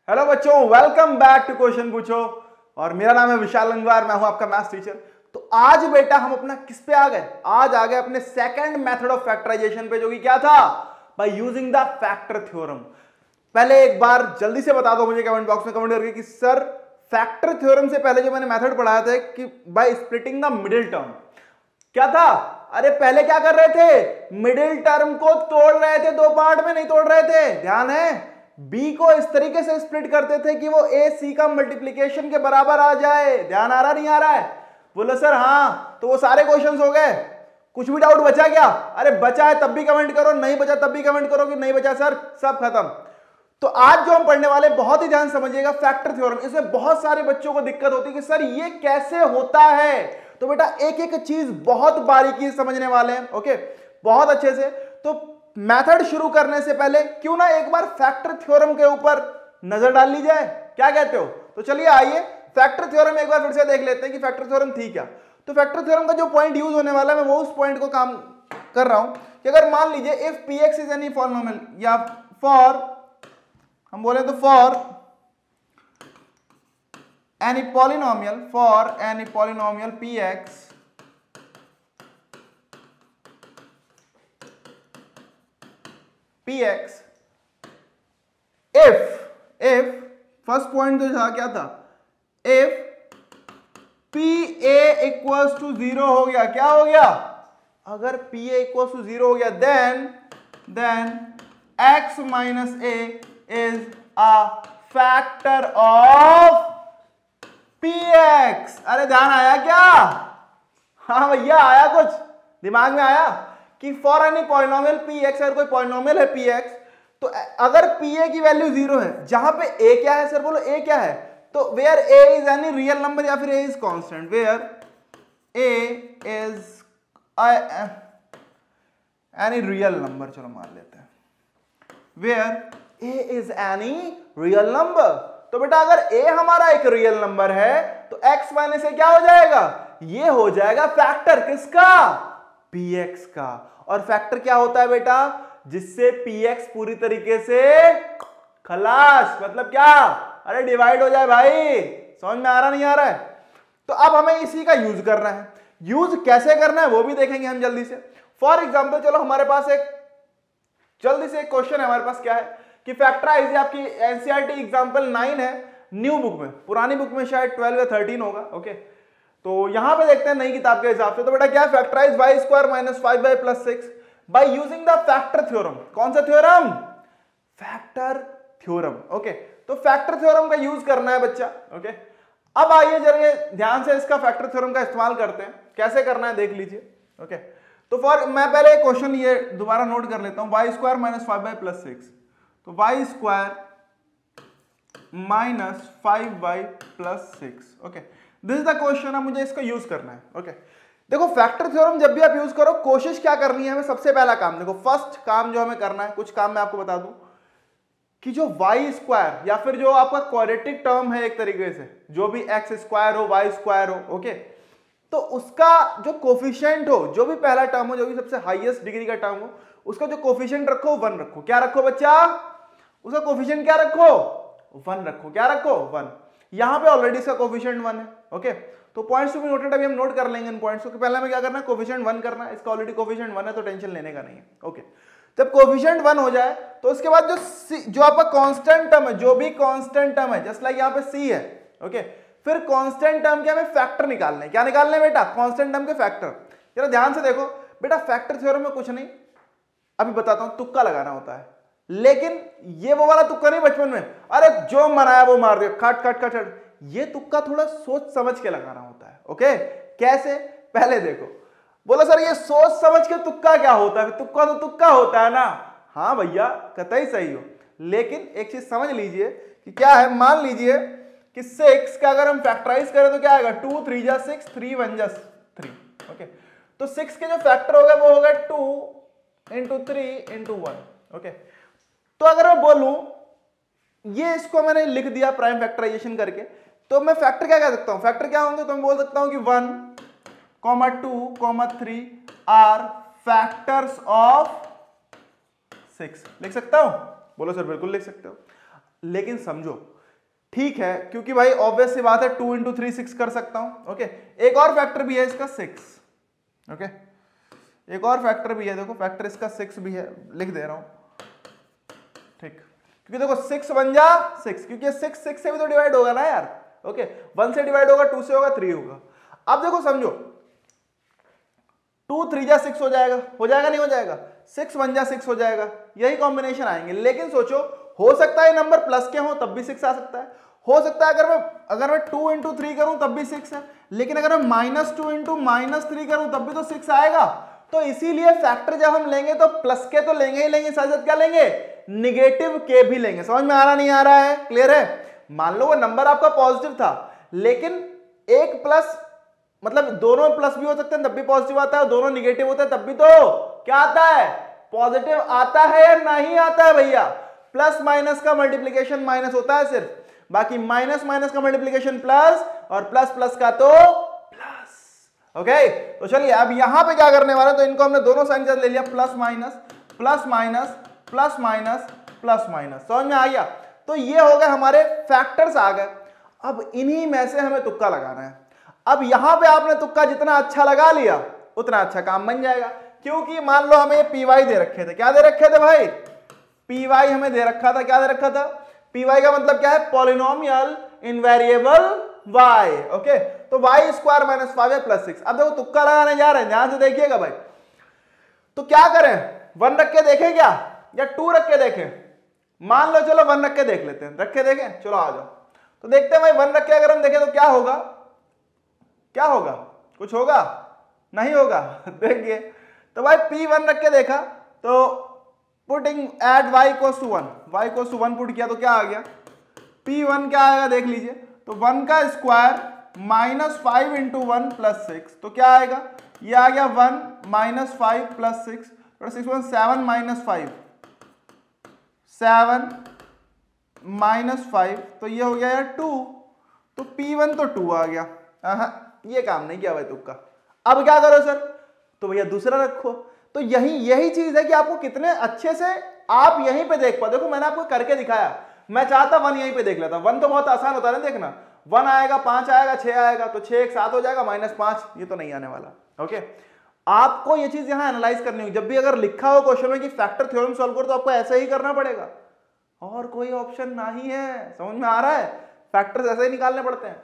Hello बच्चों, welcome back to question पूछो। और मेरा नाम है विशाल लंगवार, मैं हूं आपका मैथ्स टीचर। तो आज बेटा हम अपना किस पे आ गए? आज आ गए अपने सेकंड मेथड ऑफ फैक्टराइजेशन पे, जो कि क्या था? Bye using the factor theorem. पहले एक बार जल्दी से बता दो मुझे कमेंट बॉक्स में कमेंट करके कि सर फैक्टर थ्योरम से पहले जो मैंने मेथड पढ़ाया था कि by splitting the middle term, क्या था? अरे पहले क्या कर रहे थे? मिडिल टर्म को तोड़ रहे थे, दो पार्ट में नहीं तोड़ रहे थे, ध्यान है। बी को इस तरीके से स्प्लिट करते थे कि वो ए सी का मल्टीप्लीकेशन के बराबर आ जाए। ध्यान आ रहा नहीं आ रहा है? बोलो सर हाँ। तो वो सारे क्वेश्चंस हो गए, कुछ भी डाउट बचा क्या? अरे बचा है तब भी कमेंट करो, नहीं बचा तब भी कमेंट करो कि नहीं बचा सर, सब खत्म। तो आज जो हम पढ़ने वाले, बहुत ही ध्यान समझिएगा, फैक्टर थ्योरम। इसमें बहुत सारे बच्चों को दिक्कत होती है कि सर ये कैसे होता है। तो बेटा एक एक चीज बहुत बारीकी से समझने वाले हैं, ओके, बहुत अच्छे से। तो मेथड शुरू करने से पहले क्यों ना एक बार फैक्टर थ्योरम के ऊपर नजर डाल ली जाए, क्या कहते हो? तो चलिए आइए फैक्टर थ्योरम एक बार फिर से देख लेते हैं कि फैक्टर थ्योरम थी क्या। तो फैक्टर थ्योरम का जो पॉइंट यूज होने वाला है, मैं वो उस पॉइंट को काम कर रहा हूं कि अगर मान लीजिए if P X is any polynomial, या फॉर हम बोले तो for any polynomial P X if first point तो था, क्या था? if P A equals to 0 हो गया, क्या हो गया? अगर पी ए इक्वल्स टू 0 हो गया then x minus A is a factor of P X. अरे ध्यान आया क्या? हाँ भैया आया, कुछ दिमाग में आया कि for any polynomial P x, अगर कोई पॉलिनोमियल है पी एक्स, तो अगर पी ए की वैल्यू 0 है, जहां पे ए क्या है सर? बोलो ए क्या है? तो where A is any real number या फिर A is constant, where A is any real number, चलो मान लेते हैं, where A is any real number. तो बेटा अगर ए हमारा एक रियल नंबर है तो x माइनस ए क्या हो जाएगा? ये हो जाएगा फैक्टर किसका? px का। और फैक्टर क्या होता है बेटा? जिससे px पूरी तरीके से खलास, मतलब क्या? अरे डिवाइड हो जाए भाई। समझ में आ रहा नहीं आ रहा है? तो अब हमें इसी का यूज करना है। यूज कैसे करना है वो भी देखेंगे हम जल्दी से। फॉर एग्जाम्पल चलो हमारे पास एक जल्दी से एक क्वेश्चन है हमारे पास, क्या है कि फैक्टराइज, आपकी एनसीईआरटी एग्जांपल 9 है न्यू बुक में, पुरानी बुक में शायद 12 या 13 होगा, ओके। तो यहां पे देखते हैं नई किताब के हिसाब से। तो बेटा क्या? Factorise Y square minus 5y plus 6 by using the factor theorem. कौन सा थ्योरम? Factor theorem, okay. तो फैक्टर थ्योरम का यूज करना है बच्चा, ओके। अब आइए जरा ध्यान से इसका फैक्टर थ्योरम का इस्तेमाल करते हैं, कैसे करना है देख लीजिए, ओके। तो फॉर मैं पहले क्वेश्चन ये दोबारा नोट कर लेता हूं, Y square minus 5y plus 6, तो Y square minus 5y plus 6, okay, this is the question. अब मुझे इसका यूज करना है, ओके। देखो फैक्टर थ्योरम जब भी आप यूज करो, कोशिश क्या करनी है हमें? सबसे पहला काम देखो, फर्स्ट काम जो हमें करना है, कुछ काम मैं आपको बता दूं कि जो वाई स्क्वायर या फिर जो आपका क्वाड्रेटिक टर्म है, एक तरीके से जो भी एक्स स्क्वायर हो, वाई स्क्वायर हो, ओके, तो उसका जो कोफिशिएंट हो, जो भी पहला टर्म हो, जो भी सबसे हाईएस्ट डिग्री का टर्म हो, उसका जो कोफिशिएंट रखो 1 रखो। क्या रखो बच्चा? उसका कोफिशिएंट क्या रखो? 1 रखो। क्या रखो? 1। यहां पे ऑलरेडी इसका कोफिशिएंट 1 है, ओके। तो पॉइंट्स टू बी नोटेड अभी हम नोट कर लेंगे इन पॉइंट्स को। पहले हमें क्या करना है? कोफिशिएंट 1 करना है। इसका ऑलरेडी कोफिशिएंट 1 है तो टेंशन लेने का नहीं है, ओके। जब कोफिशिएंट 1 हो जाए तो उसके बाद जो आपका कांस्टेंट टर्म है, जो भी कांस्टेंट टर्म है, जस्ट लाइक यहां पे c है, ओके, फिर कांस्टेंट टर्म के हमें फैक्टर निकालने हैं। क्या निकालने बेटा? कांस्टेंट टर्म के फैक्टर। जरा ध्यान से देखो बेटा, फैक्टर थ्योरम में कुछ नहीं, अभी बताता हूं, तुक्का लगाना होता है। लेकिन ये वो वाला तुक्का नहीं बचपन में, अरे जो मनाया वो मार दिया, खट खट खट खट। ये तुक्का थोड़ा सोच समझ के लगाना होता है, ओके। कैसे? पहले देखो, बोलो सर ये सोच समझ के तुक्का क्या होता है? तुक्का तो तुक्का होता है ना। हाँ भैया कतई सही हो, लेकिन एक चीज समझ लीजिए कि क्या है। मान लीजिए कि 6 का अगर हम फैक्टराइज करें तो क्या आएगा? 2 3 जा 6, 3 1 जा 3, ओके। तो 6 के जो फैक्टर होगा वो होगा 2 इंटू 3 इंटू 1, ओके। तो अगर मैं बोलूं, ये इसको मैंने लिख दिया प्राइम फैक्टराइजेशन करके, तो मैं फैक्टर क्या कह सकता हूं? फैक्टर क्या होंगे? तो मैं बोल सकता हूं कि 1, 2, 3 आर फैक्टर्स ऑफ 6। लिख सकता हूं? बोलो सर बिल्कुल लिख सकते हो। लेकिन समझो ठीक है, क्योंकि भाई ऑब्वियस सी बात है 2 इंटू 3 6 कर सकता हूं। ओके, एक और फैक्टर भी है इसका 6। ओके, एक और फैक्टर भी है, देखो फैक्टर इसका 6 भी है, लिख दे रहा हूं। ठीक, क्योंकि देखो 6 बन जा 6, क्योंकि 6 से भी तो डिवाइड होगा ना यार। ओके, 1 से डिवाइड होगा, 2 से होगा, 3 होगा। अब देखो समझो 2 3 जा 6 हो जाएगा नहीं हो जाएगा, 6 1 जा 6 हो जाएगा, यही कॉम्बिनेशन आएंगे। लेकिन सोचो, हो सकता है नंबर प्लस के हो तब भी 6 आ सकता है, हो सकता है अगर मैं 2 इंटू 3 करूं तब भी 6 है, लेकिन अगर मैं -2 इंटू -3 करूं तब भी तो 6 आएगा। तो इसीलिए फैक्टर जब हम लेंगे तो प्लस के तो लेंगे ही लेंगे, साथ साथ क्या लेंगे, निगेटिव के भी लेंगे। समझ में आ रहा नहीं आ रहा है, क्लियर है? मान लो वो नंबर आपका पॉजिटिव था, लेकिन एक प्लस मतलब दोनों प्लस भी हो सकते हैं तब भी पॉजिटिव आता है, दोनों निगेटिव होते हैं तब भी तो क्या आता है, पॉजिटिव आता है या नहीं आता है भैया? प्लस माइनस का मल्टीप्लीकेशन माइनस होता है सिर्फ, बाकी माइनस माइनस का मल्टीप्लीकेशन प्लस, और प्लस प्लस का तो प्लस। ओके, तो चलिए अब यहां पे क्या करने वाले, तो इनको हमने दोनों साइन के साथ ले लिया, plus minus plus minus plus minus plus minus. समझ में आ गया? तो ये हो गए हमारे फैक्टर्स आ गए। अब इन्हीं में से हमें तुक्का लगाना है। अब यहां पे आपने तुक्का जितना अच्छा लगा लिया उतना अच्छा काम बन जाएगा, क्योंकि मान लो हमें पी वाई दे रखे थे। क्या दे रखे थे भाई? पी वाई हमें दे रखा था। क्या दे रखा था? पी वाई का मतलब क्या है? Polynomial in variable Y. Okay, तो वाई स्क्वायर माइनस 5 प्लस 6। अब देखो तुक्का लगाने जा रहे हैं, ध्यान से देखिएगा भाई। तो क्या करें, 1 रख के देखें क्या, या 2 रख के देखें? मान लो चलो 1 रख के देख लेते हैं, रख के देखें, चलो आ जाओ। तो देखते हैं भाई 1 रख के अगर हम देखें तो क्या होगा, क्या होगा, कुछ होगा नहीं होगा? देखिए, तो भाई P1 रख के देखा तो putting at y equals to 1, y equals to 1 put किया तो क्या आ गया, P1 क्या आएगा देख लीजिए, तो 1 का स्क्वायर माइनस 5 इंटू 1 प्लस 6, तो क्या आएगा, ये आ गया 1 माइनस 5 प्लस 6, 7 माइनस 5, 7 माइनस 5, तो ये हो गया यार 2, तो P1 तो 2 आ गया। ये काम नहीं किया भाई तुक्का। अब क्या करो सर, तो भैया दूसरा रखो। तो यही चीज है कि आपको कितने अच्छे से आप यहीं पे देख पाओ। देखो मैंने आपको करके दिखाया, मैं चाहता 1 यहीं पे देख लेता। 1 तो बहुत आसान होता है ना देखना, 1 आएगा, 5 आएगा, 6 आएगा, तो 6 एक 7 हो जाएगा, -5, ये तो नहीं आने वाला। ओके, आपको ये चीज यहां एनालाइज करनी होगी। जब भी अगर लिखा हो क्वेश्चन में कि फैक्टर थ्योरम सॉल्व करो, तो आपको ऐसे ही करना पड़ेगा, और कोई ऑप्शन नहीं है। समझ में आ रहा है? फैक्टर्स ऐसे ही निकालने पड़ते हैं।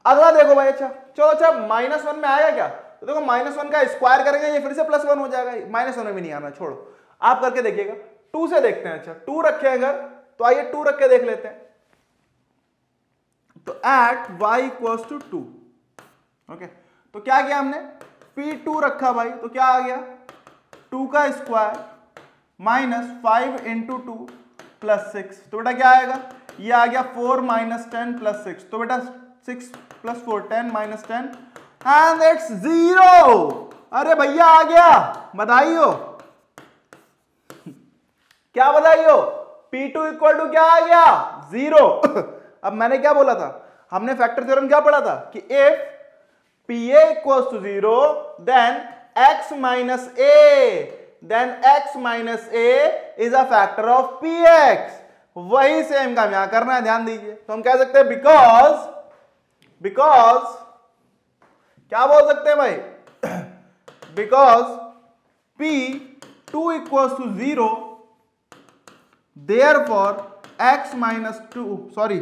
अगला देखो भाई, अच्छा चलो, अच्छा -1 में आएगा क्या, तो देखो -1 का स्क्वायर करेंगे, ये फिर से +1 हो जाएगा। -1 में भी नहीं आना, छोड़ो, आप करके देखिएगा। 2 से देखते हैं। अच्छा 2 रखे अगर, तो आइए 2 रख के देख लेते हैं। तो at y equals to 2, okay, तो क्या किया हमने, P2 रखा भाई, तो क्या आ गया, 2 का स्क्वायर माइनस 5 इंटू 2 प्लस 6, तो बेटा क्या आएगा, ये आ गया 4 माइनस 10 प्लस 6, तो बेटा 6 प्लस 4 10 माइनस 10 एंड इट्स 0। अरे भैया आ गया, बताइयो क्या बताइयो, P2 इक्वल टू क्या आ गया, 0। अब मैंने क्या बोला था, हमने फैक्टर थ्योरम क्या पढ़ा था कि if PA equals to 0 then x minus a is a factor of px। वही सेम काम यहां करना है, ध्यान दीजिए। तो हम कह सकते हैं बिकॉज क्या बोल सकते हैं भाई, because P2 equals to 0 therefore x minus 2, sorry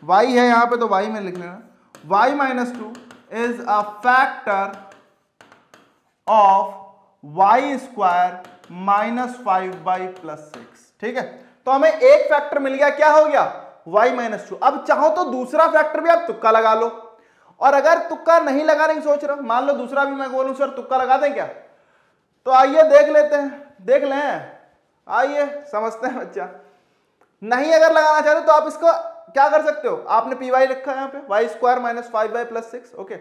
y है यहां पे तो y में लिख लेना, y minus 2 is a factor of y square minus 5/+6। ठीक है, तो हमें एक फैक्टर मिल गया, क्या हो गया, y माइनस 2। अब चाहो तो दूसरा फैक्टर भी आप तुक्का लगा लो, और अगर तुक्का नहीं लगाने की सोच रहे हो, मान लो दूसरा भी मैं बोलूं सर तुक्का लगा दें क्या, तो आइए देख लेते हैं, देख लें, आइए समझते हैं बच्चा। नहीं अगर लगाना चाहते तो आप इसको क्या कर सकते हो, आपने पी वाई रखा है यहाँ पे, वाई स्क्वायर माइनस 5/+6। ओके,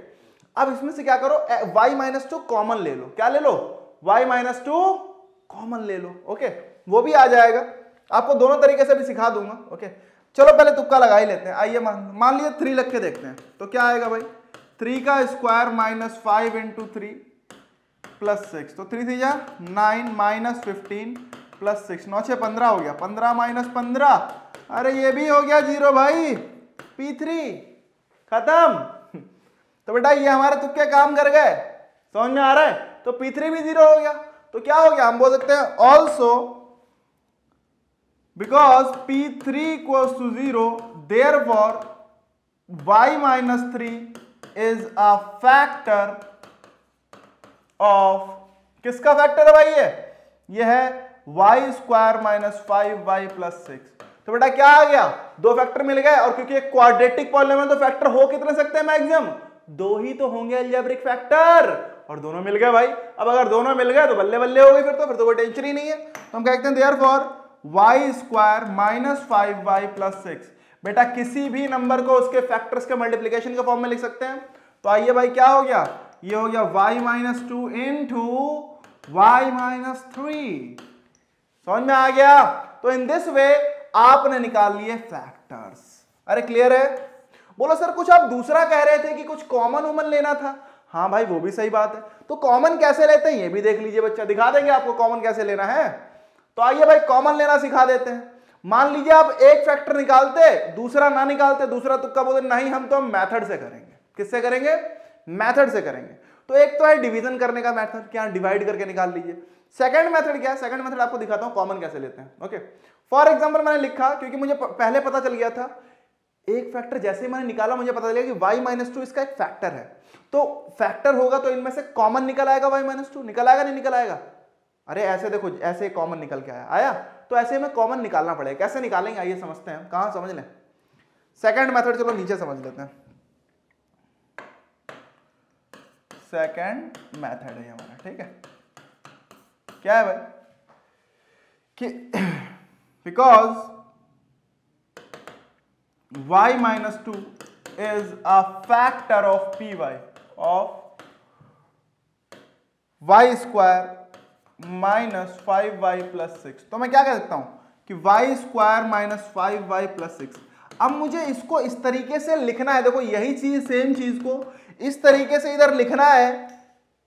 अब इसमें से क्या करो, y माइनस 2 कॉमन ले लो। क्या ले लो, y माइनस 2 कॉमन ले लो। ओके, वो भी आ जाएगा, आपको दोनों तरीके से भी सिखा दूंगा। ओके, चलो पहले तुक्का लगा ही लेते हैं। आइए मान लीजिए 3 लग के देखते हैं, तो क्या आएगा भाई, 3 का स्क्वायर माइनस 5 इंटू 3 प्लस 6, तो 3 3 9 माइनस 15 प्लस 6, 9 6 15 हो गया, 15 माइनस 15, अरे ये भी हो गया 0 भाई, P3 खत्म। तो बेटा ये हमारे तुक्के काम कर गए, समझ में आ रहा है? तो P3 भी 0 हो गया। तो क्या हो गया, हम बोल सकते हैं also because P3 equals to 0 therefore y minus 3 is a factor of, किसका फैक्टर है भाई ये है y square minus 5y plus 6। तो बेटा क्या आ गया, दो फैक्टर मिल गए, और क्योंकि एक क्वाड्रेटिक पॉलिनोमियल तो फैक्टर हो कितने सकते हैं मैक्सिमम, दो ही तो होंगे अलजेब्रिक फैक्टर, और दोनों मिल गए भाई। अब अगर दोनों मिल गए तो बल्ले बल्ले हो गई, फिर तो कोई टेंशन ही नहीं है। तो हम कहते हैं therefore y square minus 5y plus 6। बेटा किसी भी नंबर को उसके फैक्टर्स के मल्टीप्लीकेशन के फॉर्म में लिख सकते हैं। तो आइए भाई क्या हो गया, ये हो गया y minus 2 into y minus 3। समझ में आ गया? तो इन दिस वे आपने निकाल लिए फैक्टर्स। अरे क्लियर है? बोलो सर कुछ आप दूसरा कह रहे थे कि कुछ कॉमन वॉमन लेना था। हाँ भाई वो भी सही बात है। तो कॉमन कैसे लेते हैं ये भी देख लीजिए बच्चा, दिखा देंगे आपको कॉमन कैसे लेना है। तो आइए भाई कॉमन लेना सिखा देते हैं। मान लीजिए आप एक फैक्टर निकालते, दूसरा ना निकालते, दूसरा तुक्का बोलते नहीं हम तो मेथड से करेंगे। किससे करेंगे? मेथड से करेंगे। तो एक तो है डिवीजन करने का मेथड, क्या डिवाइड करके निकाल लीजिए। सेकंड मेथड क्या है, सेकंड मेथड आपको दिखाता हूं कॉमन कैसे लेते हैं। ओके फॉर एग्जांपल मैंने लिखा, क्योंकि मुझे पहले पता चल गया था, एक फैक्टर जैसे ही मैंने निकाला मुझे पता चल गया कि y माइनस 2 इसका एक फैक्टर है। तो फैक्टर होगा तो इनमें से कॉमन निकल आएगा, y माइनस 2 निकल आएगा नहीं निकल आएगा? अरे ऐसे देखो, ऐसे कॉमन निकल के आया तो ऐसे में कॉमन निकालना पड़ेगा। कैसे निकालेंगे आइए समझते हैं। कहां समझ लें, सेकंड मेथड चलो नीचे समझ लेते हैं। सेकंड मेथड है हमारा, ठीक है। क्या है भाई कि because y minus 2 is a factor of py of y square minus 5y plus 6। तो मैं क्या कह सकता हूं कि y square minus 5y plus 6। अब मुझे इसको इस तरीके से लिखना है, देखो यही चीज सेम चीज को इस तरीके से इधर लिखना है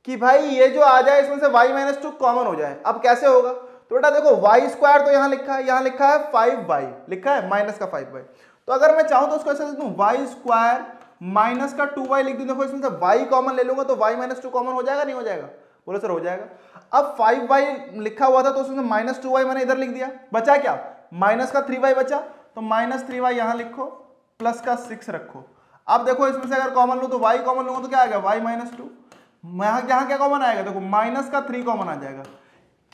कि भाई ये जो आ जाए इसमें से y माइनस 2 कॉमन हो जाए। अब कैसे होगा, तो बेटा देखो y स्क्वायर तो यहां लिखा है, यहां लिखा है 5y, लिखा है माइनस का 5y। तो अगर मैं चाहूं तो उसको ऐसे लिख दूं y स्क्वायर माइनस का 2y लिख दूं। देखो इसमें से y कॉमन ले लूंगा तो y माइनस 2 कॉमन हो जाएगा नहीं हो जाएगा? बोलो सर हो जाएगा। अब 5y लिखा हुआ था तो उसमें माइनस 2y मैंने इधर लिख दिया, बचा क्या, माइनस का 3y बचा। तो माइनस 3y यहां लिखो, प्लस का 6 रखो। अब देखो इसमें से अगर कॉमन लो तो y कॉमन लूंगा तो क्या आएगा, y माइनस 2। यहां क्या कॉमन आएगा, देखो माइनस का 3 कॉमन आ जाएगा।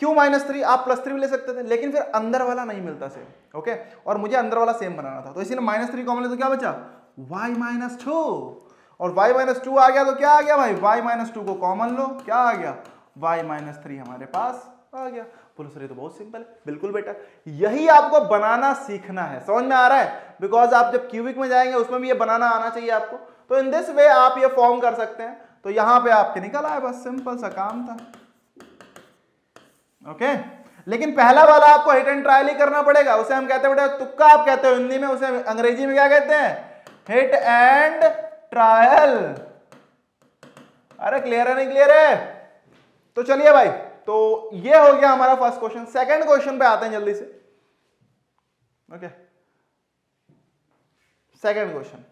क्यों माइनस 3, आप प्लस 3 भी ले सकते थे, लेकिन फिर अंदर वाला नहीं मिलता सेम। ओके और मुझे अंदर वाला सेम बनाना था, तो इसीलिए माइनस 3 कॉमन ले तो क्या बचा, y माइनस 2। और y माइनस 2 आ गया तो क्या आ गया भाई, y माइनस 2 को कॉमन लो, क्या आ गया, y माइनस 3 हमारे पास आ गया। बोलो सर ये तो बहुत सिंपल है। बिल्कुल बेटा, यही आपको बनाना सीखना है। समझ में आ रहा है? बिकॉज आप जब क्यूबिक में जाएंगे उसमें भी ये बनाना आना चाहिए आपको। तो इन दिस वे आप ये फॉर्म कर सकते हैं। तो यहां पे आपके निकल आया, बस सिंपल सा काम था। ओके लेकिन पहला वाला आपको हिट एंड ट्रायल ही करना पड़ेगा, उसे हम कहते हैं बेटा तुक्का, आप कहते हो हिंदी में, उसे अंग्रेजी में क्या कहते हैं, हिट एंड ट्रायल। अरे क्लियर है नहीं क्लियर है? तो चलिए भाई, तो ये हो गया हमारा फर्स्ट क्वेश्चन। सेकंड क्वेश्चन पे आते हैं जल्दी से। Okay second question,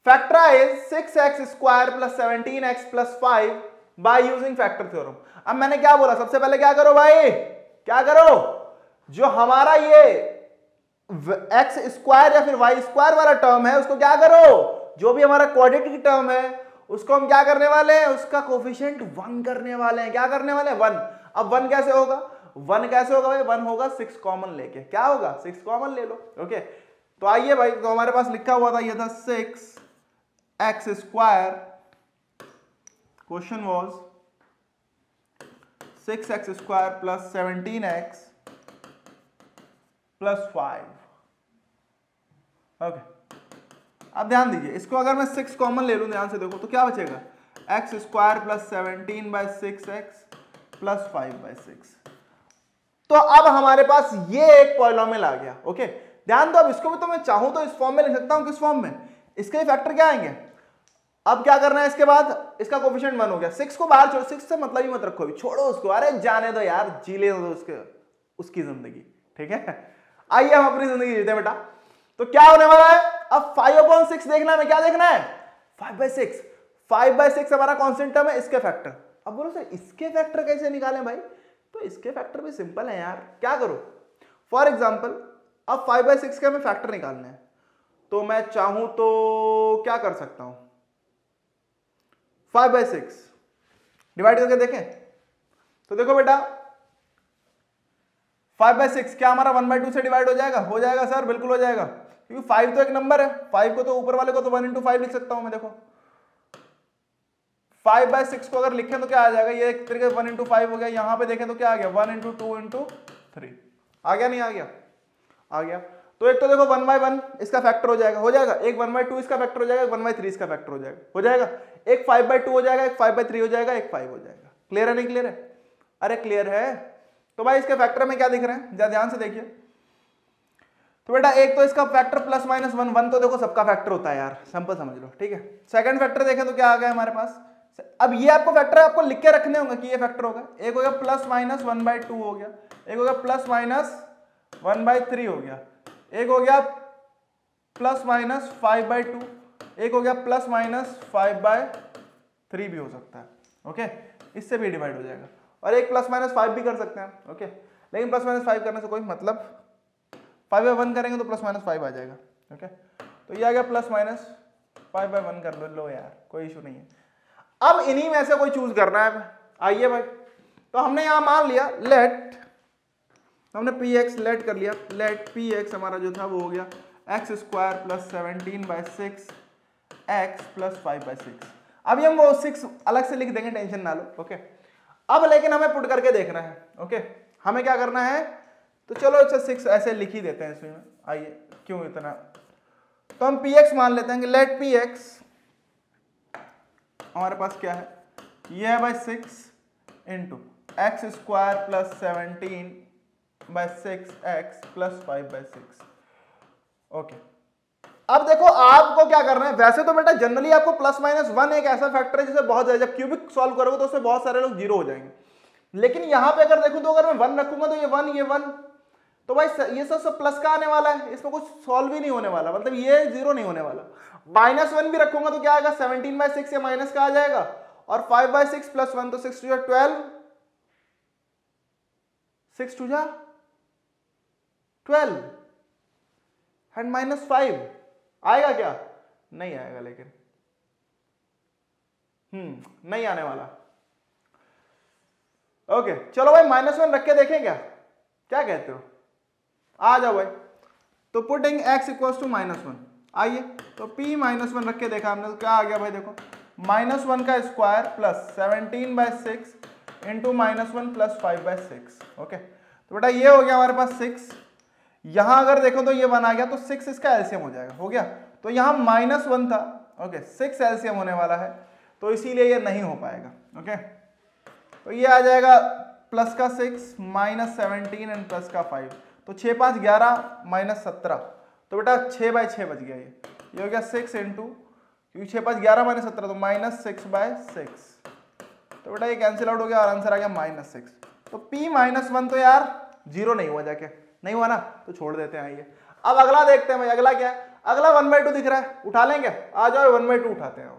factorise 6x square plus 17x plus 5 by using factor theorem. अब मैंने क्या बोला, सबसे पहले क्या करो भाई, क्या करो, जो हमारा ये x स्क्वायर या फिर y स्क्वायर वाला टर्म है उसको क्या करो, जो भी हमारा क्वाड्रेटिक टर्म है उसको हम क्या करने वाले हैं, उसका कोफिशिएंट 1 करने वाले हैं। क्या करने वाले हैं, 1। अब 1 कैसे होगा, 1 कैसे होगा भाई, 1 होगा 6 कॉमन लेके, क्या होगा 6 कॉमन ले लो। ओके तो आइए भाई, तो हमारे पास लिखा हुआ था ये था 6x square, question was 6x square plus 17x plus 5। Okay अब ध्यान दीजिए, इसको अगर मैं 6 कॉमन ले लूं, ध्यान से देखो तो क्या बचेगा, x square plus 17 by 6x plus 5 by 6। तो अब हमारे पास ये एक पॉलिनोमियल आ गया। ओके ध्यान दो, अब इसको भी तो मैं चाहूं तो इस फॉर्म में लिख सकता हूं, किस फॉर्म में, इसके फैक्टर क्या आएंगे। अब क्या करना है, इसके बाद इसका कोफिशिएंट 1 हो गया, 6 को बाहर छोड़ो, 6 से मतलब ही मत रखो, अभी छोड़ो उसको, अरे जाने दो यार, जी ले दो उसकी जिंदगी, ठीक है। आइए हम अपनी जिंदगी जीते बेटा। तो क्या होने वाला है, अब 5/6 देखना है, क्या देखना है? 5/6। 5/6 हमारा कांस्टेंट टर्म है, इसके फैक्टर। अब बोलो सर इसके फैक्टर कैसे निकालें भाई? तो इसके फैक्टर भी सिंपल है यार, क्या करो, फॉर एग्जाम्पल अब 5/6 के हमें फैक्टर निकालने हैं, तो मैं चाहूं तो क्या कर सकता हूं, 5/6 डिवाइड करके देखें। तो देखो बेटा 5/6 क्या हमारा 1/2 से डिवाइड हो जाएगा? हो जाएगा सर, बिल्कुल हो जाएगा, क्योंकि 5 तो एक नंबर है, 5 को तो ऊपर वाले को तो 1 × 5 लिख सकता हूं मैं। देखो 5/6 को अगर लिखें तो क्या आ जाएगा, ये एक तरीके से 1 × 5 हो गया, यहां पे देखें तो क्या आ गया 1 × 2 × 3 आ गया, नहीं आ गया? आ गया। तो एक तो देखो 1/1 इसका फैक्टर हो जाएगा, हो जाएगा, एक 1/2 इसका फैक्टर हो जाएगा, एक 1/3 इसका फैक्टर हो जाएगा, हो जाएगा, एक 5/2 हो जाएगा, एक 5/3 हो जाएगा, एक 5 हो जाएगा। क्लियर है नहीं क्लियर है? अरे क्लियर है। तो भाई इसके फैक्टर में क्या दिख रहे हैं, जरा ध्यान से देखिए। तो बेटा एक तो इसका फैक्टर +-1, 1 तो देखो सबका फैक्टर होता है यार, सिंपल समझ लो, ठीक है। सेकंड फैक्टर देखें तो क्या आ गया हमारे पास, अब ये आपको फैक्टर आपको लिख के रखने होंगे कि ये फैक्टर होगा। एक हो गया +-1/2 हो गया, एक हो गया +-1/3 हो गया, एक हो गया +-5/2, एक हो गया +-5/3 भी हो सकता है, ओके, इससे भी डिवाइड हो जाएगा, और एक +-5 भी कर सकते हैं, ओके, लेकिन +-5 करने से कोई मतलब 5/1 करेंगे तो +-5 आ जाएगा, ओके। तो ये आ गया +-5/1 कर लो यार, कोई इशू नहीं है। अब इन्हीं में से कोई चूज करना है, आइए भाई। तो हमने यहां मान लिया लेट, हमने px लेट कर लिया, लेट px हमारा जो था वो हो गया x² + 17/6 x + 5/6। अभी हम वो 6 अलग से लिख देंगे, टेंशन ना लो, ओके। अब लेकिन हमें पुट करके देखना है, ओके, हमें क्या करना है, तो चलो अच्छा 6 ऐसे लिख ही देते हैं इसमें, आइए क्यों इतना। तो हम px मान लेते हैं कि लेट px हमारे पास क्या है, ये है भाई 6 × x² + 17/6 x + 5/6, ओके। अब देखो आपको क्या करना है, वैसे तो बेटा जनरली आपको +-1 एक ऐसा फैक्टर है जिसे बहुत ज्यादा, जब क्यूबिक सॉल्व करोगे तो उसमें बहुत सारे लोग 0 हो जाएंगे, लेकिन यहां पे अगर देखो तो अगर मैं 1 रखूंगा तो ये 1 ये 1, तो भाई ये सब प्लस का आने वाला है, इसमें कुछ सॉल्व ही नहीं होने वाला, मतलब ये 0 नहीं होने वाला। -1 भी रखूंगा तो क्या आएगा, 17/6 ये माइनस का आ जाएगा, और 5/6 + 1 तो 6 × 2 = 12, 6 × 2 = 12 एंड -5 आएगा क्या? नहीं आएगा, लेकिन नहीं आने वाला, ओके। चलो भाई -1 रख के देखें क्या कहते हो? आ जाओ भाई। तो पुटिंग x = -1, आइए तो p-1 रख के देखा हमने, तो क्या आ गया भाई, देखो -1 का स्क्वायर + 17/6 × -1 + 5/6, ओके। तो बेटा ये हो गया हमारे पास 6, यहां अगर देखो तो ये 1 आ गया, तो 6 इसका एलसीएम हो जाएगा, हो गया। तो यहां -1 था, ओके, 6 एलसीएम होने वाला है, तो इसीलिए ये नहीं हो पाएगा, ओके। तो ये आ जाएगा +6 -17 एंड +5, तो 6 × 5 = 11 -17, तो बेटा 6/6 बच गया, ये हो गया 6 × क्योंकि 6 × 5 = 11 -17 तो -6/6, तो बेटा ये कैंसिल आउट हो गया और आंसर आ गया -6। तो p-1 तो यार 0 नहीं हुआ, जाके नहीं हुआ ना, तो छोड़ देते हैं। आइए अब अगला देखते हैं भाई, अगला क्या है, अगला 1/2 दिख रहा है, उठा लेंगे, आ जाओ 1/2 उठाते हैं,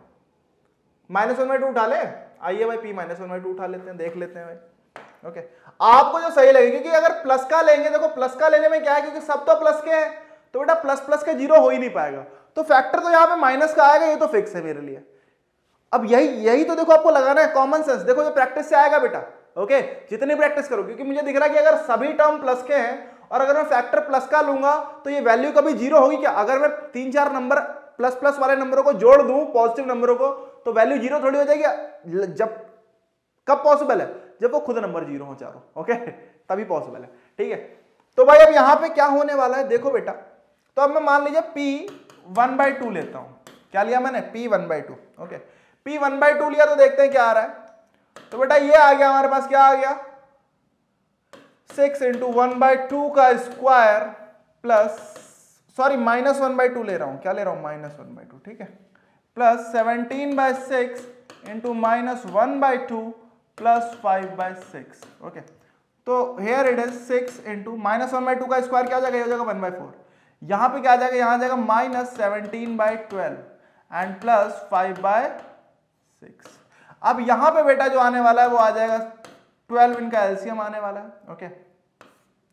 -1/2 उठा ले, आइए भाई p-1/2 उठा लेते हैं, देख लेते हैं भाई, ओके। आपको जो सही लगेगी, क्योंकि अगर प्लस का लेंगे, देखो प्लस का लेने में क्या है, क्योंकि सब तो प्लस के हैं, तो बेटा प्लस के 0 हो ही नहीं पाएगा, तो फैक्टर तो यहाँ पे माइनस का आएगा, ये तो फिक्स है मेरे लिए। अब यही तो देखो आपको लगाना है कॉमन सेंस, देखो ये प्रैक्टिस से आएगा बेटा, ओके, जितनी प्रैक्टिस करो, क्योंकि मुझे दिख रहा है कि अगर सभी टर्म प्लस के हैं और अगर मैं फैक्टर प्लस का लूंगा तो ये वैल्यू कभी 0 होगी क्या? अगर मैं 3-4 नंबर प्लस वाले नंबरों को जोड़ दूं, पॉजिटिव नंबरों को, तो वैल्यू 0 थोड़ी हो जाएगी, जब कब पॉसिबल है, जब वो खुद नंबर 0 हो चारों, ओके, तभी पॉसिबल है, ठीक है। तो भाई अब यहां पे क्या होने वाला है, देखो बेटा, तो अब मैं मान लीजिए p1/2 लेता हूं, क्या लिया मैंने, p1/2, ओके, p1/2 लिया, तो देखते हैं क्या आ रहा है। तो बेटा ये आ गया हमारे पास, क्या आ गया, 6 × 1/2 का स्क्वायर प्लस, सॉरी -1/2 ले रहा हूं, क्या ले रहा हूं, -1/2, ठीक है, प्लस 17/6 × -1/2 + 5/6, ओके। तो हेयर इट इज 6 × -1/2 का स्क्वायर क्या हो जाएगा, 1/4, यहां पे क्या आ जाएगा, यहां आ जाएगा -17/12 एंड +5/6। अब यहां पे बेटा जो आने वाला है वो आ जाएगा 12, इनका एलसीएम आने वाला है। ओके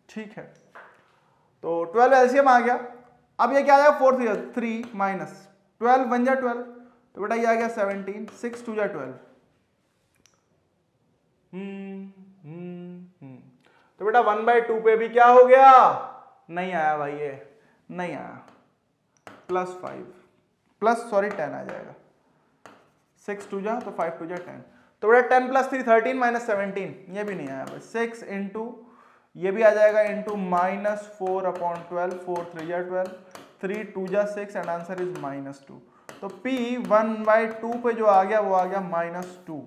ठीक है, तो 12 एलसीएम आ गया। अब ये क्या आ जाएगा 4 3 -12 बन जा 12, तो बेटा ये आ गया 17, 6 2 जा 12। तो बेटा 1/2 पे भी क्या हो गया, नहीं आया भाई, ये नहीं आया, +10 आ जाएगा, 6 2 जा तो 5 2 जा 10, तो बेटा 10 + 3 13 -17, ये भी नहीं आया भाई। 6 इंटू ये भी आ जाएगा इंटू -4/12, 4 3 जा 12, 3 2 जा 6 एंड आंसर इज -2। तो P 1/2 पे जो आ गया वो आ गया -2,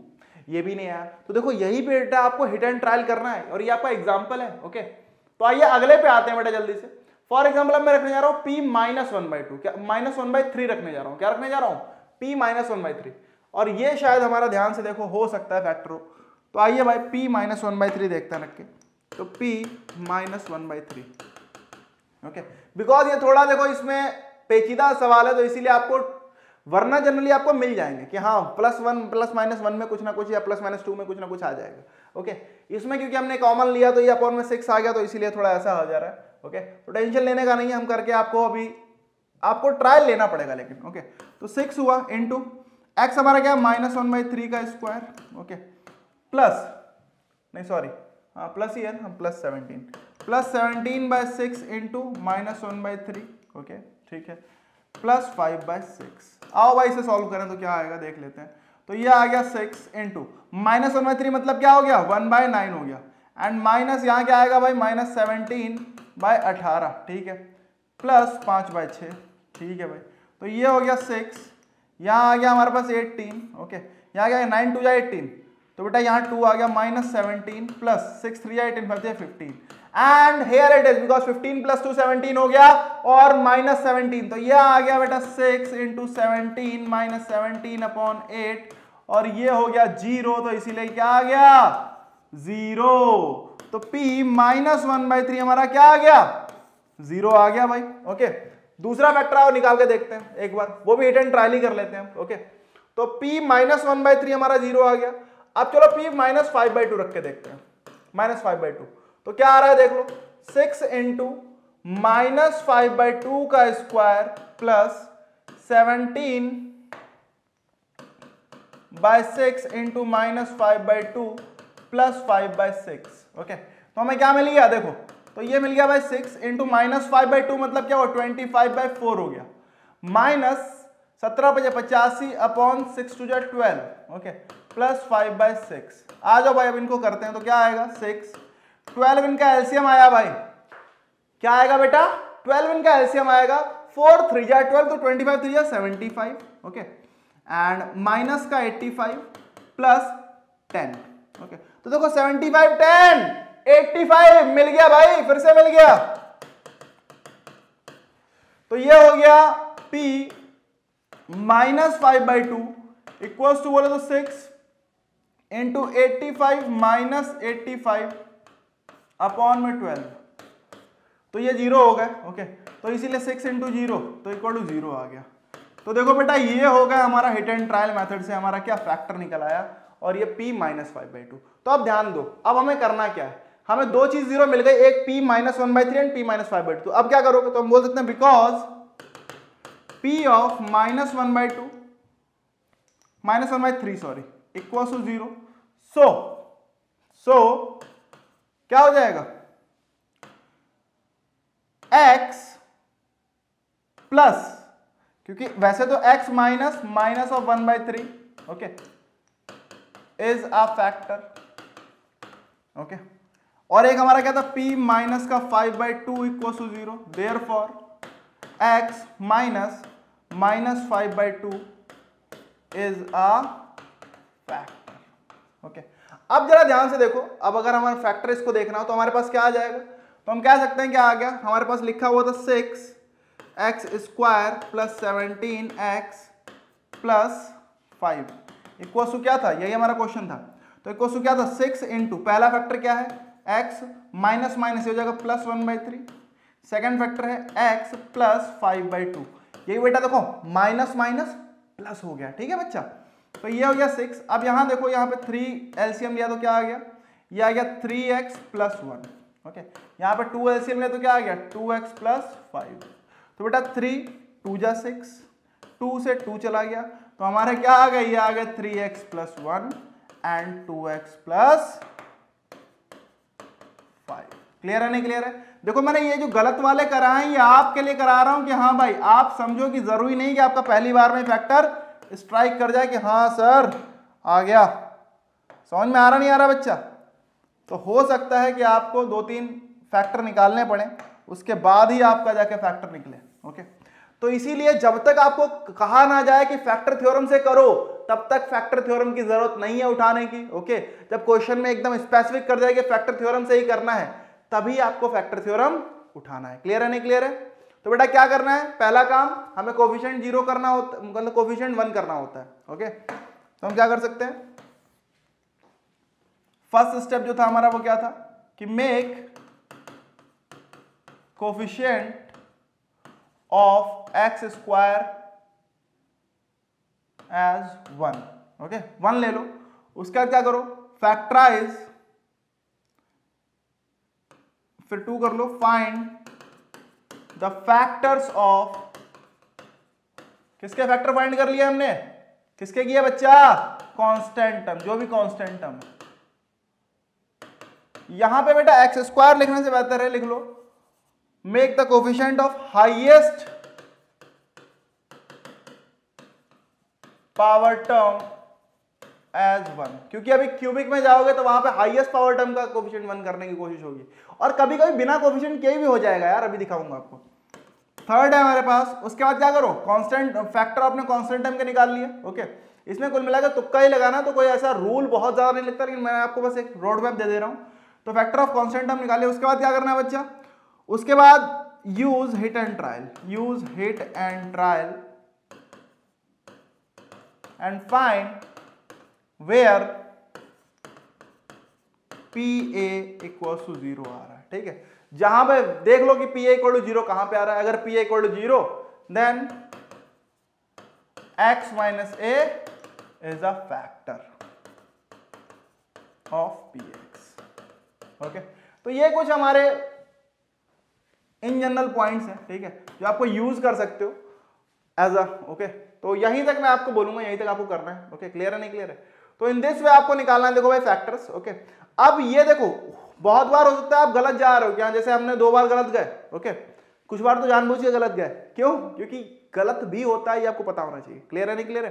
ये भी नहीं आया। तो देखो यही पे बेटा आपको हिट एंड ट्रायल करना है और ये आपका एग्जांपल है। ओके तो आइए अगले पे आते हैं बेटा जल्दी से। फॉर एग्जांपल अब मैं रखने जा रहा हूं P -1/2, क्या -1/3 रखने जा रहा हूं, क्या रखने जा रहा हूं P -1/3, और ये शायद हमारा ध्यान से देखो हो सकता है फैक्टर हो। तो आइए भाई P -1/3 देखते हैं रख के, तो P -1/3। ओके बिकॉज ये थोड़ा देखो इसमें पेचीदा सवाल है, तो इसीलिए आपको, वरना जनरली आपको मिल जाएंगे कि हाँ +1 +-1 में कुछ ना कुछ या +-2 में कुछ ना कुछ आ जाएगा। ओके इसमें क्योंकि हमने कॉमन लिया तो ये अपॉन में 6 आ गया, तो इसीलिए थोड़ा ऐसा हो जा रहा है। ओके तो टेंशन लेने का नहीं है, हम करके आपको अभी आपको ट्रायल लेना पड़ेगा लेकिन। ओके तो 6 हुआ इंटू एक्स हमारा क्या -1/3 का स्क्वायर, ओके प्लस नहीं सॉरी हाँ प्लस ही है ना, +17/6 इंटू -1/3, ओके ठीक है, +5/6। आओ भाई इसे सॉल्व करें तो क्या आएगा देख लेते हैं। तो ये आ गया 6 इंटू -1/3 मतलब क्या हो गया 1/9 हो गया, एंड माइनस यहाँ क्या आएगा भाई -17/18, ठीक है, +5/6, ठीक है भाई। तो ये हो गया 6, यहाँ आ गया हमारे पास 18, ओके यहाँ क्या 9 2 जा 18, तो बेटा यहाँ 2 आ गया -17 plus 6 3 18 15 and here it is because 15 + 2 17 हो गया और -17, तो ये आ गया बेटा 6 इंटू 17 -17/8 और ये हो गया 0, तो इसीलिए क्या आ गया 0। तो P -1/3 हमारा क्या आ गया 0 आ गया भाई। ओके दूसरा फैक्टर आओ निकाल के देखते हैं एक बार, वो भी हिट एंड ट्रायल ही कर लेते हैं। ओके तो P -1/3 हमारा 0 आ गया। अब चलो P -5/2 रख के देखते हैं, -5/2 तो क्या आ रहा है देख लो, 6 इंटू -5/2 का square plus 17/6 into -5/2 plus 5/6। Okay तो हमें क्या मिल गया देखो, तो ये मिल गया भाई 6 इंटू -5/2 मतलब क्या हुआ 25/4 हो गया, -17/85/6 2 जा 12, ओके प्लस 5/6। आ जाओ भाई अब इनको करते हैं, तो क्या आएगा 6 12 इनका एलसीएम आया भाई, क्या आएगा बेटा 12 इनका एलसीएम आएगा, 4 3 जा 12 तो 25 3 जा 75, ओके एंड माइनस का 85 प्लस 10, ओके तो देखो 75 10 85 मिल गया भाई, फिर से मिल गया। तो ये हो गया P -5/2 इक्वल्स टू बोले तो 6 इंटू 85 -85 अपॉन में 12, तो ये 0 हो गए। ओके तो इसीलिए 6 इंटू 0 तो इक्वल टू 0 आ गया। तो देखो बेटा ये हो गया हमारा हिट एंड ट्रायल मेथड से हमारा क्या फैक्टर निकल आया, और ये P -5/2। तो अब ध्यान दो, अब हमें करना क्या है, हमें दो चीज 0 मिल गई, एक P -1/3 एंड P -5/2। तो अब क्या करोगे, तो हम बोल सकते हैं because P of -1/3 sorry equals to 0, so क्या हो जाएगा x प्लस, क्योंकि वैसे तो x minus of 1/3 okay is a factor, okay और एक हमारा क्या था P -5/2 equals to 0, therefore x -5/2 is a factor. Okay अब जरा ध्यान से देखो, अब अगर हमारा फैक्टर इसको देखना हो तो हमारे पास क्या आ जाएगा, तो हम कह सकते हैं क्या आ गया, हमारे पास लिखा हुआ था 6x² plus 17x plus 5 equals to क्या था, यही हमारा क्वेश्चन था। तो इक्वल्स टू क्या था 6 इंटू पहला फैक्टर क्या है x माइनस माइनस हो जाएगा +1/3, सेकंड फैक्टर है x प्लस 5/2, यही बेटा देखो माइनस माइनस प्लस हो गया, ठीक है बच्चा। तो ये हो गया 6। अब यहां देखो, यहां पे 3 एलसीएम लिया तो क्या आ गया, ये आ गया 3x प्लस 1। ओके, यहां पे 2 एलसीएम लिया तो क्या आ गया 2x प्लस 5। तो बेटा 3 2 जा 6, 2 से 2 चला गया, तो हमारे क्या आ गया, ये आ गया 3x plus 1 and 2x plus 5। Clear है नहीं क्लियर है? देखो मैंने ये जो गलत वाले कराए हैं ये आपके लिए करा रहा हूं कि हाँ भाई आप समझो कि जरूरी नहीं कि आपका पहली बार में फैक्टर स्ट्राइक कर जाए कि हाँ सर आ गया। समझ में आ रहा नहीं आ रहा बच्चा? तो हो सकता है कि आपको 2-3 फैक्टर निकालने पड़े, उसके बाद ही आपका जाके फैक्टर निकले। ओके, तो इसीलिए जब तक आपको कहा ना जाए कि फैक्टर थ्योरम से करो तब तक फैक्टर थ्योरम की जरूरत नहीं है उठाने की। ओके, जब क्वेश्चन में एकदम स्पेसिफिक कर दिया कि फैक्टर थ्योरम से ही करना है तभी आपको फैक्टर थ्योरम उठाना है। क्लियर है नहीं क्लियर है? तो बेटा क्या करना है, पहला काम हमें कोफिशिएंट 0 करना होता, मतलब कोफिशिएंट 1 करना होता है। ओके, तो हम क्या कर सकते हैं, फर्स्ट स्टेप जो था हमारा वो क्या था कि make coefficient of X square as 1। Okay, 1 ले लो, उसका क्या करो फैक्टराइज, फिर 2 कर लो, फाइंड द फैक्टर्स ऑफ, किसके फैक्टर फाइंड कर लिया हमने, किसके किया बच्चा, कांस्टेंट टर्म, जो भी कांस्टेंट टर्म है। यहां पे बेटा एक्स स्क्वायर लिखने से बेहतर है लिख लो make the coefficient of highest power term as 1, क्योंकि अभी क्यूबिक में जाओगे तो वहां पे हाईएस्ट पावर टर्म का कोफिशिएंट 1 करने की कोशिश होगी, और कभी कभी बिना कोफिशिएंट के भी हो जाएगा यार, अभी दिखाऊंगा आपको। थर्ड है हमारे पास, उसके बाद क्या करो कांस्टेंट फैक्टर आपने कांस्टेंट टर्म के निकाल लिए। ओके, इसमें कुल मिलाकर तुक्का ही लगाना, तो कोई ऐसा रूल बहुत ज्यादा नहीं लगता, लेकिन मैं आपको बस एक रोड मैप दे दे रहा हूं। तो फैक्टर ऑफ कांस्टेंट टर्म निकाल लिया, उसके बाद क्या करना है बच्चा, उसके बाद use hit and trial, use hit and trial and find where PA equal to 0 आ रहा है। ठीक है, जहां पे देख लो कि PA इक्वल टू 0 कहां पे आ रहा है, अगर PA equal to 0 then x minus a is a factor of PX। Okay, तो ये कुछ हमारे इन जनरल पॉइंट्स हैं, ठीक है, जो आपको यूज कर सकते हो एज अ। ओके, तो यहीं तक मैं आपको बोलूंगा, यहीं तक आपको करना है। ओके, क्लियर है नहीं क्लियर है? तो इन दिस वे आपको निकालना है, देखो भाई फैक्टर्स। ओके, अब ये देखो बहुत बार हो सकता है आप गलत जा रहे हो, क्या जैसे हमने 2 बार गलत गए। ओके, कुछ बार तो जानबूझ के गलत गए, क्यों? क्योंकि गलत भी होता है, ये आपको पता होना चाहिए। क्लियर है नहीं क्लियर है?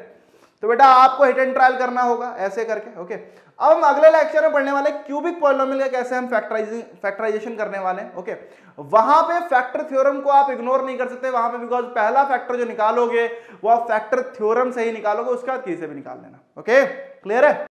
तो बेटा आपको हिट एंड ट्रायल करना होगा ऐसे करके। ओके, अब हम अगले लेक्चर में पढ़ने वाले क्यूबिक पॉलिनोमियल का कैसे हम फैक्टराइजेशन करने वाले हैं। ओके, वहां पे फैक्टर थ्योरम को आप इग्नोर नहीं कर सकते वहां पे, बिकॉज पहला फैक्टर जो निकालोगे वो आप फैक्टर थ्योरम से ही निकालोगे, उसके बाद किसी से भी निकाल लेना। ओके, क्लियर है?